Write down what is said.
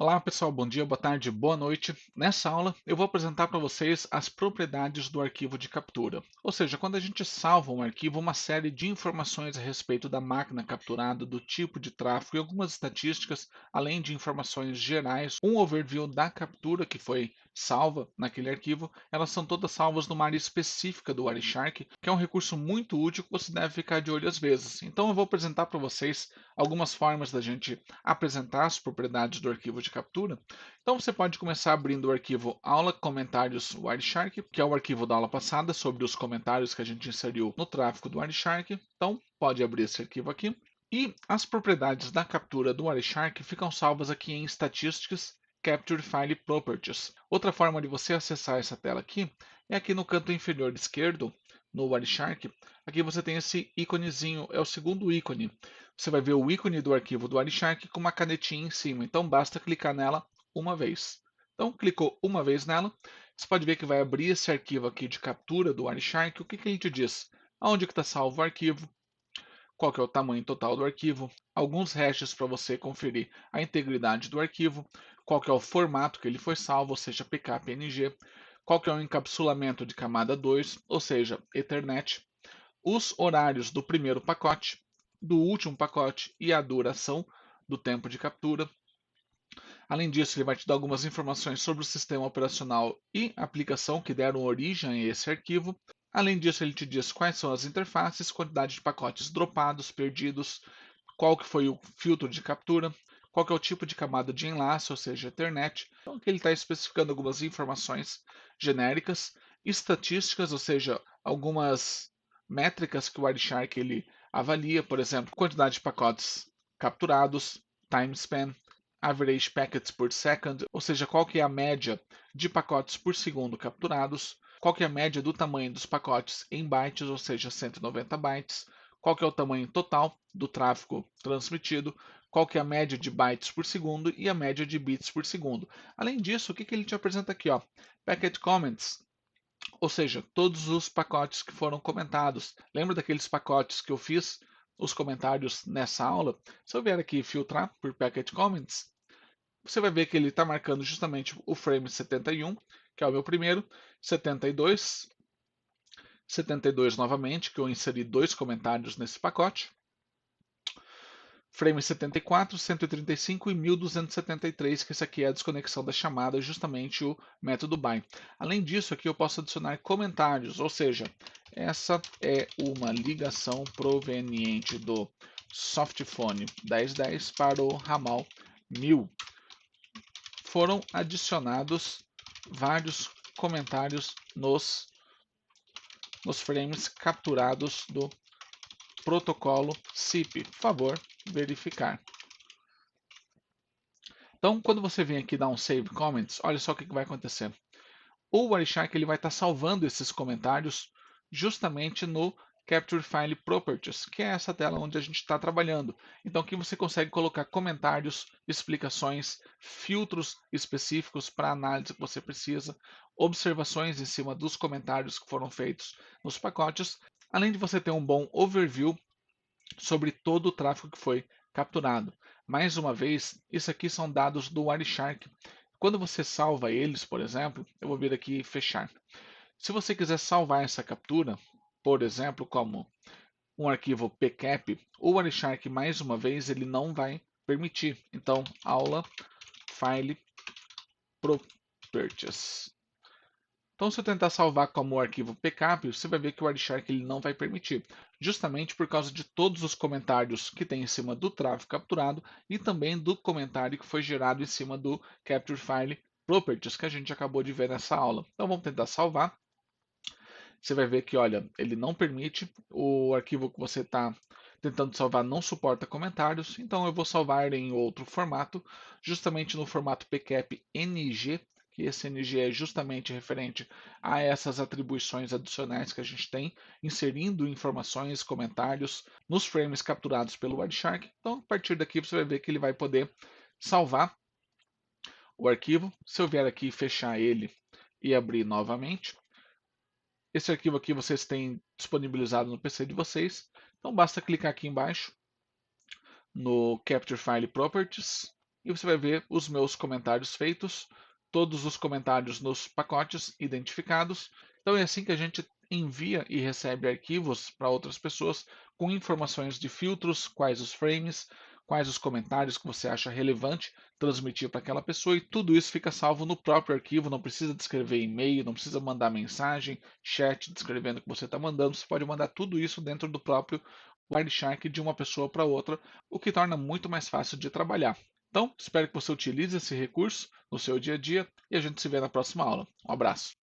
Olá pessoal, bom dia, boa tarde, boa noite. Nessa aula eu vou apresentar para vocês as propriedades do arquivo de captura. Ou seja, quando a gente salva um arquivo, uma série de informações a respeito da máquina capturada, do tipo de tráfego e algumas estatísticas, além de informações gerais, um overview da captura que foi salva naquele arquivo, elas são todas salvas numa área específica do Wireshark, que é um recurso muito útil que você deve ficar de olho às vezes. Então eu vou apresentar para vocês algumas formas da gente apresentar as propriedades do arquivo de captura. Então você pode começar abrindo o arquivo aula comentários Wireshark, que é o arquivo da aula passada sobre os comentários que a gente inseriu no tráfego do Wireshark. Então pode abrir esse arquivo aqui. E as propriedades da captura do Wireshark ficam salvas aqui em Statistics Capture File Properties. Outra forma de você acessar essa tela aqui é aqui no canto inferior esquerdo, no Wireshark. Aqui você tem esse íconezinho, é o segundo ícone. Você vai ver o ícone do arquivo do Wireshark com uma canetinha em cima. Então basta clicar nela uma vez. Então clicou uma vez nela, você pode ver que vai abrir esse arquivo aqui de captura do Wireshark. O que ele te diz? Aonde que está salvo o arquivo? Qual que é o tamanho total do arquivo? Alguns hashes para você conferir a integridade do arquivo. Qual que é o formato que ele foi salvo, ou seja, PK, PNG. Qual que é o encapsulamento de camada 2, ou seja, Ethernet. Os horários do primeiro pacote, do último pacote e a duração do tempo de captura. Além disso, ele vai te dar algumas informações sobre o sistema operacional e aplicação que deram origem a esse arquivo. Além disso, ele te diz quais são as interfaces, quantidade de pacotes dropados, perdidos, qual que foi o filtro de captura, qual que é o tipo de camada de enlace, ou seja, Ethernet. Então, aqui ele está especificando algumas informações genéricas, estatísticas, ou seja, algumas métricas que o Wireshark ele avalia, por exemplo, quantidade de pacotes capturados, time span, average packets per second, ou seja, qual que é a média de pacotes por segundo capturados, qual que é a média do tamanho dos pacotes em bytes, ou seja, 190 bytes, qual que é o tamanho total do tráfego transmitido, qual que é a média de bytes por segundo e a média de bits por segundo. Além disso, o que ele te apresenta aqui? Ó? Packet comments, ou seja, todos os pacotes que foram comentados. Lembra daqueles pacotes que eu fiz os comentários nessa aula? Se eu vier aqui filtrar por packet comments, você vai ver que ele está marcando justamente o frame 71, que é o meu primeiro, 72, 72 novamente, que eu inseri dois comentários nesse pacote, frame 74, 135 e 1273, que esse aqui é a desconexão da chamada, justamente o método BY. Além disso, aqui eu posso adicionar comentários, ou seja, essa é uma ligação proveniente do softphone 1010 para o ramal 1000. Foram adicionados vários comentários nos frames capturados do protocolo SIP. Por favor, verificar. Então, quando você vem aqui dar um Save Comments, olha só o que vai acontecer. O Wireshark ele vai estar salvando esses comentários justamente no Capture File Properties, que é essa tela onde a gente está trabalhando. Então aqui você consegue colocar comentários, explicações, filtros específicos para a análise que você precisa, observações em cima dos comentários que foram feitos nos pacotes, além de você ter um bom overview sobre todo o tráfego que foi capturado. Mais uma vez, isso aqui são dados do Wireshark. Quando você salva eles, por exemplo, eu vou vir aqui e fechar. Se você quiser salvar essa captura, por exemplo, como um arquivo PCAP, o Wireshark, mais uma vez, ele não vai permitir. Então, aula file properties. Então, se eu tentar salvar como arquivo PCAP, você vai ver que o Wireshark ele não vai permitir, justamente por causa de todos os comentários que tem em cima do tráfego capturado e também do comentário que foi gerado em cima do Capture File Properties que a gente acabou de ver nessa aula. Então, vamos tentar salvar. Você vai ver que, olha, ele não permite, o arquivo que você está tentando salvar não suporta comentários, então eu vou salvar em outro formato, justamente no formato PCAP NG, que esse NG é justamente referente a essas atribuições adicionais que a gente tem, inserindo informações, comentários nos frames capturados pelo Wireshark. Então, a partir daqui você vai ver que ele vai poder salvar o arquivo. Se eu vier aqui fechar ele e abrir novamente, esse arquivo aqui vocês têm disponibilizado no PC de vocês. Então basta clicar aqui embaixo no Capture File Properties. e você vai ver os meus comentários feitos, todos os comentários nos pacotes identificados. Então é assim que a gente envia e recebe arquivos para outras pessoas com informações de filtros, quais os frames, quais os comentários que você acha relevante transmitir para aquela pessoa, e tudo isso fica salvo no próprio arquivo, não precisa de escrever e-mail, não precisa mandar mensagem, chat descrevendo o que você está mandando, você pode mandar tudo isso dentro do próprio Wireshark de uma pessoa para outra, o que torna muito mais fácil de trabalhar. Então, espero que você utilize esse recurso no seu dia a dia e a gente se vê na próxima aula. Um abraço.